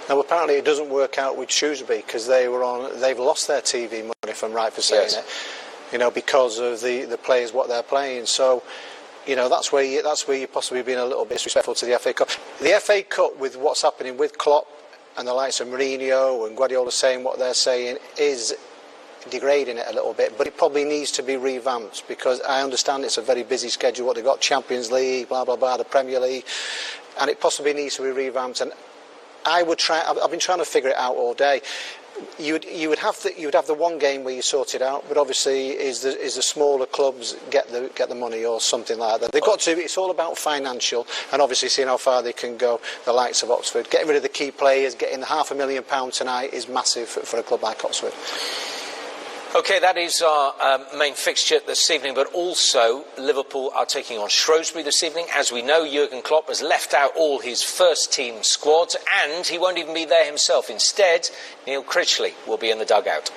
Now, apparently it doesn't work out with Shrewsbury because they've lost their TV money, if I'm right for saying it, you know, because of the players, what they're playing. So, you know, that's where you're possibly being a little bit disrespectful to the FA Cup. The FA Cup, with what's happening with Klopp and the likes of Mourinho and Guardiola saying what they're saying, is degrading it a little bit, but it probably needs to be revamped, because I understand it's a very busy schedule, what they've got, Champions League, blah blah blah, the Premier League, and it possibly needs to be revamped. And I've been trying to figure it out all day. You would have the one game where you sort it out, but obviously is the smaller clubs get the money or something like that. They've got to. It's all about financial, and obviously seeing how far they can go. The likes of Oxford, getting rid of the key players, getting the £500,000 tonight is massive for a club like Oxford. OK, that is our main fixture this evening, but also Liverpool are taking on Shrewsbury this evening. As we know, Jurgen Klopp has left out all his first-team squads, and he won't even be there himself. Instead, Neil Critchley will be in the dugout.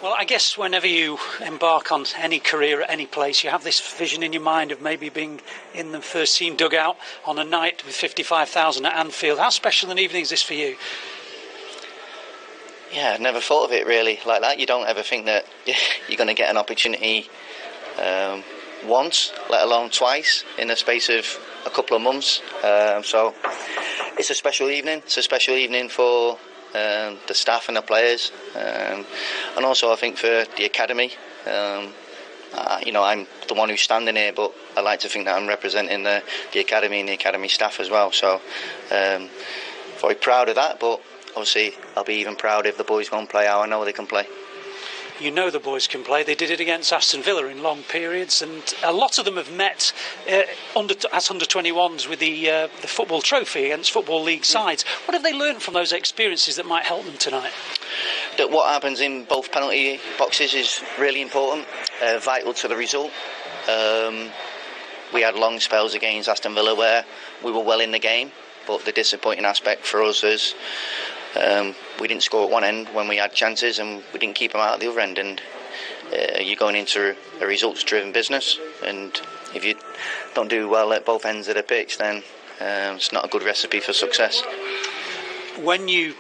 Well, I guess whenever you embark on any career at any place, you have this vision in your mind of maybe being in the first-team dugout on a night with 55,000 at Anfield. How special an evening is this for you? Yeah, I never thought of it really like that. You don't ever think that you're going to get an opportunity once, let alone twice, in the space of a couple of months. So it's a special evening. It's a special evening for the staff and the players, and also I think for the academy. You know, I'm the one who's standing here, but I like to think that I'm representing the academy and the academy staff as well. So very proud of that, but obviously I'll be even prouder if the boys go and play how I know they can play. You know the boys can play. They did it against Aston Villa in long periods, and a lot of them have met as under-21s with the football trophy against Football League sides. What have they learned from those experiences that might help them tonight? That what happens in both penalty boxes is really important, vital to the result. We had long spells against Aston Villa where we were well in the game, but the disappointing aspect for us is we didn't score at one end when we had chances, and we didn't keep them out at the other end. And you're going into a results-driven business, and if you don't do well at both ends of the pitch, then it's not a good recipe for success. When you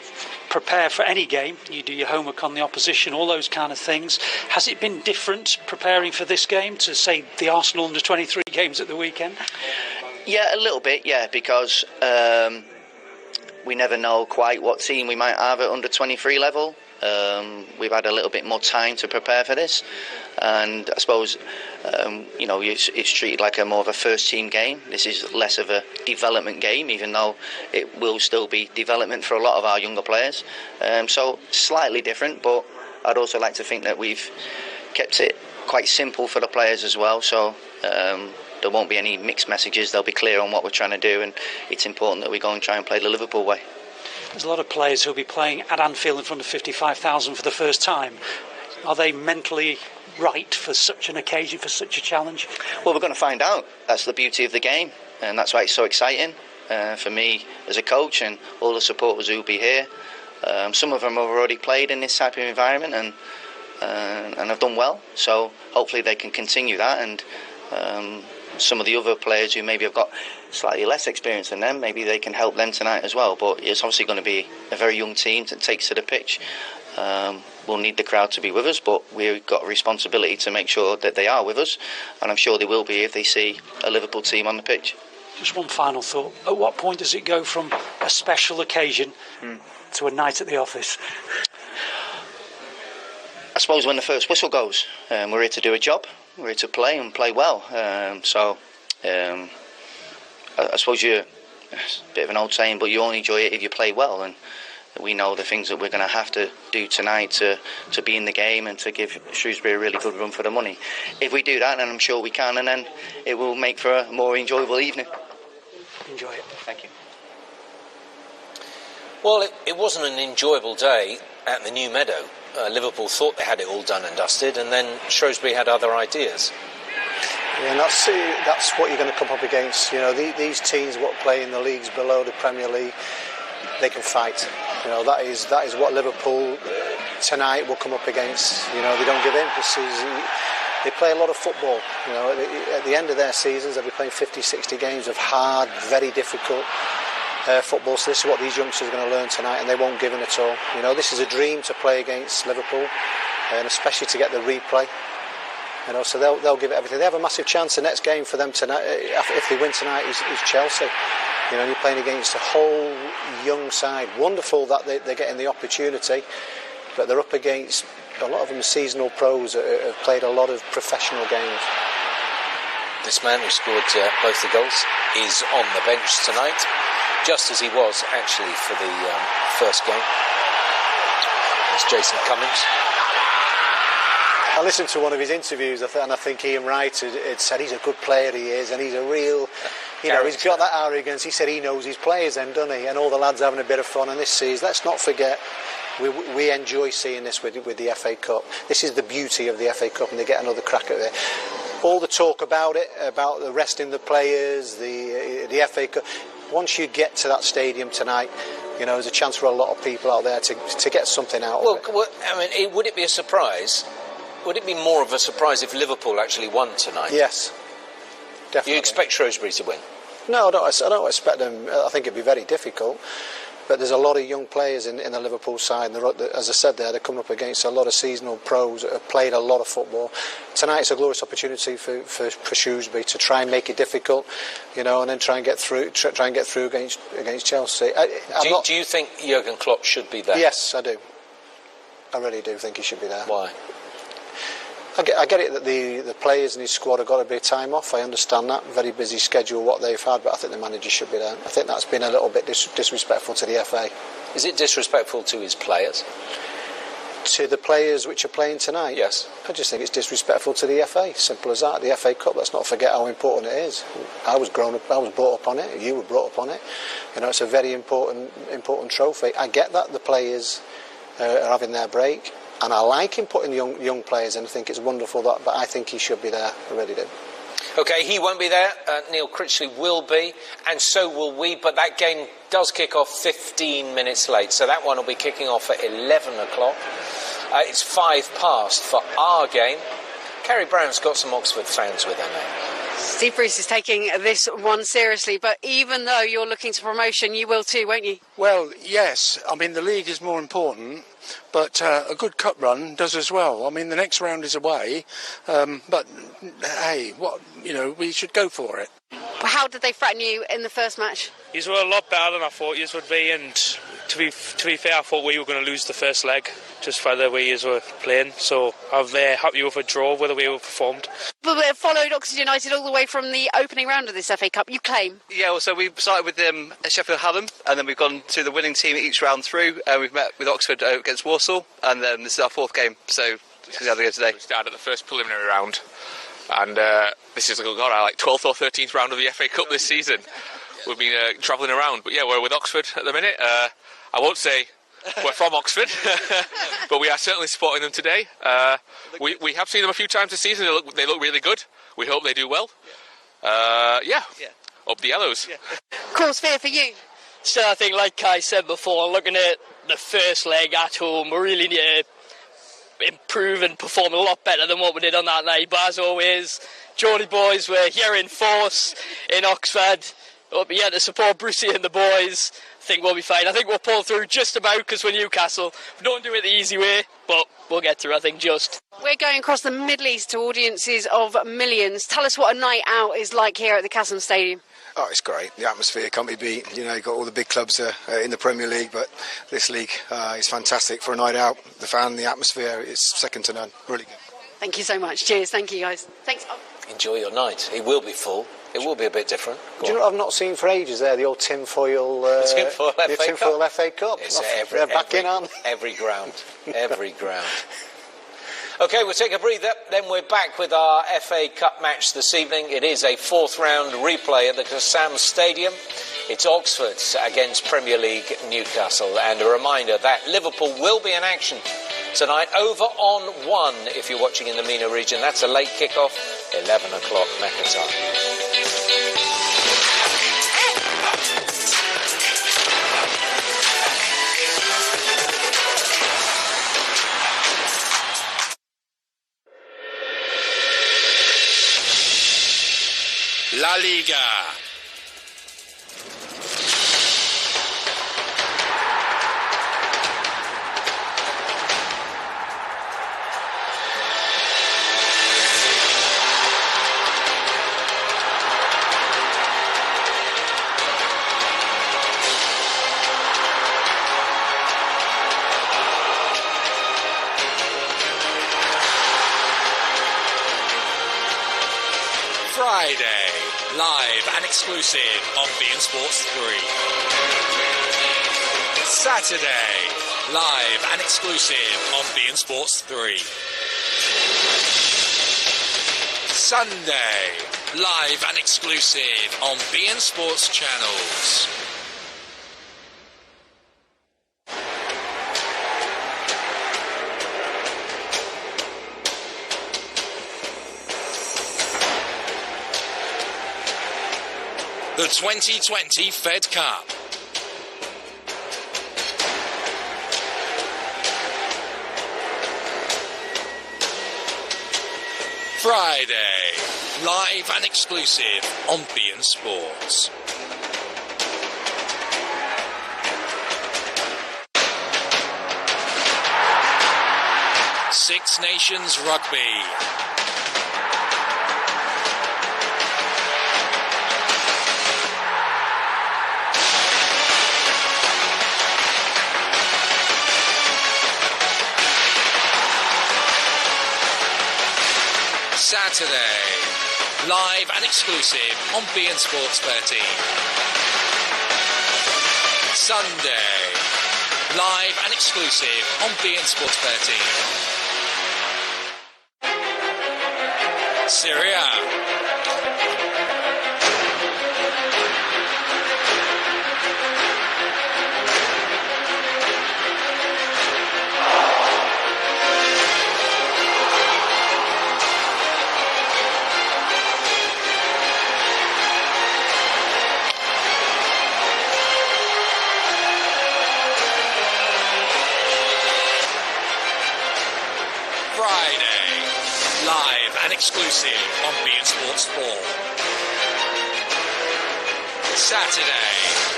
prepare for any game, you do your homework on the opposition, all those kind of things. Has it been different preparing for this game to, say, the Arsenal under-23 games at the weekend? Yeah, a little bit, yeah, because we never know quite what team we might have at under-23 level. We've had a little bit more time to prepare for this, and I suppose you know, it's treated like a more of a first-team game. This is less of a development game, even though it will still be development for a lot of our younger players. So slightly different, but I'd also like to think that we've kept it quite simple for the players as well. So there won't be any mixed messages. They'll be clear on what we're trying to do, and it's important that we go and try and play the Liverpool way. There's a lot of players who'll be playing at Anfield in front of 55,000 for the first time. Are they mentally right for such an occasion, for such a challenge? Well, we're going to find out. That's the beauty of the game, and that's why it's so exciting for me as a coach and all the supporters who'll be here. Some of them have already played in this type of environment and have done well, so hopefully they can continue that, and some of the other players who maybe have got slightly less experience than them, maybe they can help them tonight as well. But it's obviously going to be a very young team that takes to the pitch. We'll need the crowd to be with us, but we've got a responsibility to make sure that they are with us, and I'm sure they will be if they see a Liverpool team on the pitch. Just one final thought. At what point does it go from a special occasion to a night at the office? I suppose when the first whistle goes. We're here to do a job. We're here to play and play well. I suppose it's a bit of an old saying, but you only enjoy it if you play well, and we know the things that we're going to have to do tonight to be in the game and to give Shrewsbury a really good run for the money. If we do that, and I'm sure we can, and then it will make for a more enjoyable evening. Enjoy it. Thank you. Well, it wasn't an enjoyable day at the New Meadow. Liverpool thought they had it all done and dusted, and then Shrewsbury had other ideas. Yeah, and that's what you're going to come up against. You know, these teams what play in the leagues below the Premier League, they can fight. You know, that is what Liverpool tonight will come up against. You know, they don't give in. They play a lot of football. You know, at the end of their seasons, they'll be playing 50, 60 games of hard, very difficult football. So this is what these youngsters are going to learn tonight, and they won't give in at all. You know, this is a dream to play against Liverpool, and especially to get the replay. You know, so they'll give it everything. They have a massive chance. The next game for them tonight, if they win tonight, is Chelsea. You know, you're playing against a whole young side. Wonderful that they're getting the opportunity, but they're up against a lot of them seasonal pros that have played a lot of professional games. This man who scored both the goals is on the bench tonight, just as he was actually for the first game. It's Jason Cummings. I listened to one of his interviews, and I think Ian Wright had said he's a good player, he is, and he's a real, you know, he's got that arrogance. He said he knows his players then, doesn't he? And all the lads having a bit of fun. And this season, let's not forget, we enjoy seeing this with the FA Cup. This is the beauty of the FA Cup, and they get another crack at it. All the talk about it, about the resting the players, the FA Cup. Once you get to that stadium tonight, you know, there's a chance for a lot of people out there to get something out of it. Well, I mean, would it be a surprise? Would it be more of a surprise if Liverpool actually won tonight? Yes, definitely. Do you expect Shrewsbury to win? No, I don't expect them. I think it'd be very difficult. But there's a lot of young players in the Liverpool side. And as I said there, they're coming up against a lot of seasonal pros that have played a lot of football. Tonight it's a glorious opportunity for Shrewsbury to try and make it difficult, you know, and then try and get through against Chelsea. Do you think Jurgen Klopp should be there? Yes, I do. I really do think he should be there. Why? I get it that the players in his squad have got a bit of time off. I understand that. Very busy schedule what they've had, but I think the manager should be there. I think that's been a little bit disrespectful to the FA. Is it disrespectful to his players? To the players which are playing tonight? Yes. I just think it's disrespectful to the FA. Simple as that. The FA Cup, let's not forget how important it is. I was brought up on it. You were brought up on it. You know, it's a very important trophy. I get that the players are having their break. And I like him putting young players in. I think it's wonderful that, but I think he should be there. I really do. OK, he won't be there. Neil Critchley will be, and so will we. But that game does kick off 15 minutes late, so that one will be kicking off at 11 o'clock. It's 5 past for our game. Kerry Brown's got some Oxford fans with her now. Steve Bruce is taking this one seriously, but even though you're looking to promotion, you will too, won't you? Well, yes. I mean, the league is more important, but a good cup run does as well. I mean, the next round is away, but hey, we should go for it. How did they threaten you in the first match? Yous were a lot better than I thought yous would be, and to be fair, I thought we were going to lose the first leg just for the way yous were playing. So I'm happy with a draw with the way we performed. But we followed Oxford United all the way from the opening round of this FA Cup, you claim? Yeah, well, so we started with Sheffield Hallam, and then we've gone to the winning team each round through, and we've met with Oxford against Walsall, and then this is our 4th game, so this is how they go today. We started at the first preliminary round, and this is our 12th or 13th round of the FA Cup this season. We've been travelling around, but yeah, we're with Oxford at the minute. I won't say we're from Oxford, but we are certainly supporting them today. We have seen them a few times this season. They look really good. We hope they do well. Up the yellows. Yeah. Cause fear for you? So I think, like I said before, looking at the first leg at home, we really need to improve and perform a lot better than what we did on that night. But as always, Geordie boys, we're here in force in Oxford. We'll be here to support Brucey and the boys. I think we'll be fine. I think we'll pull through just about because we're Newcastle. We don't do it the easy way, but we'll get through, I think, just. We're going across the Middle East to audiences of millions. Tell us what a night out is like here at the Castle Stadium. Oh, it's great. The atmosphere can't be beat. You know, you've got all the big clubs in the Premier League, but this league is fantastic for a night out. The atmosphere is second to none. Really good. Thank you so much. Cheers. Thank you, guys. Thanks. Enjoy your night. It will be full. It will be a bit different. Do you know what I've not seen for ages there? The old tinfoil FA Cup. They're back in on every ground. Every ground. OK, we'll take a breather. Then we're back with our FA Cup match this evening. It is a 4th round replay at the Kassam Stadium. It's Oxford against Premier League Newcastle. And a reminder that Liverpool will be in action tonight over on 1 if you're watching in the MENA region. That's a late kick-off, 11 o'clock Mecca time. La Liga. Live and exclusive on beIN Sports 3. Saturday, live and exclusive on beIN Sports 3. Sunday, live and exclusive on beIN Sports channels. The 2020 Fed Cup. Friday, live and exclusive on beIN Sports. Six Nations Rugby. Saturday, live and exclusive on beIN Sports 13. Sunday, live and exclusive on beIN Sports 13. Serie A. Exclusive on beIN Sports 4. Saturday,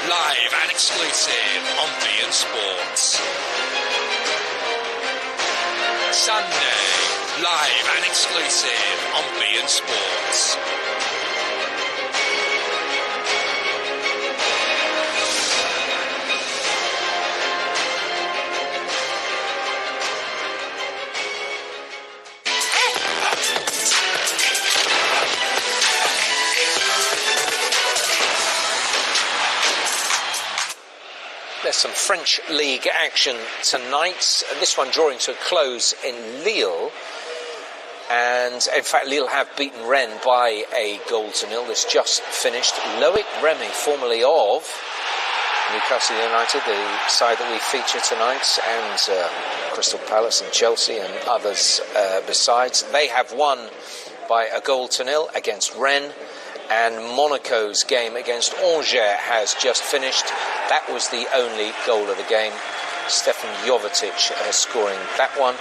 live and exclusive on beIN Sports. Sunday, live and exclusive on beIN Sports. There's some French League action tonight. This one drawing to a close in Lille. And in fact, Lille have beaten Rennes by a 1-0. This just finished. Loic Remy, formerly of Newcastle United, the side that we feature tonight, and Crystal Palace and Chelsea and others besides. They have won by a 1-0 against Rennes. And Monaco's game against Angers has just finished. That was the only goal of the game. Stefan Jovetic scoring that one.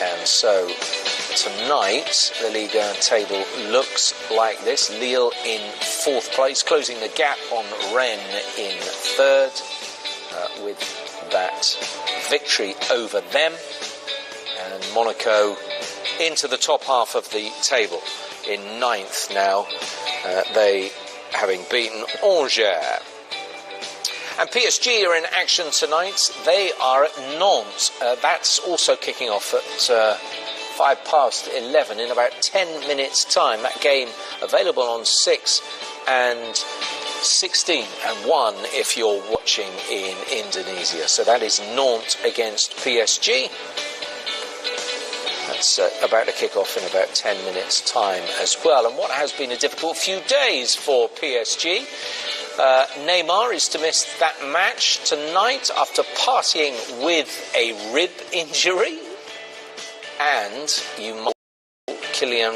And so tonight the Ligue 1 table looks like this. Lille in 4th place, closing the gap on Rennes in 3rd with that victory over them. And Monaco into the top half of the table in 9th now, they having beaten Angers. And PSG are in action tonight. They are at Nantes. That's also kicking off at 11:05 in about 10 minutes time. That game available on 6 and 16 and 1 if you're watching in Indonesia. So that is Nantes against PSG. That's about to kick off in about 10 minutes' time as well. And what has been a difficult few days for PSG. Neymar is to miss that match tonight after partying with a rib injury. And Kylian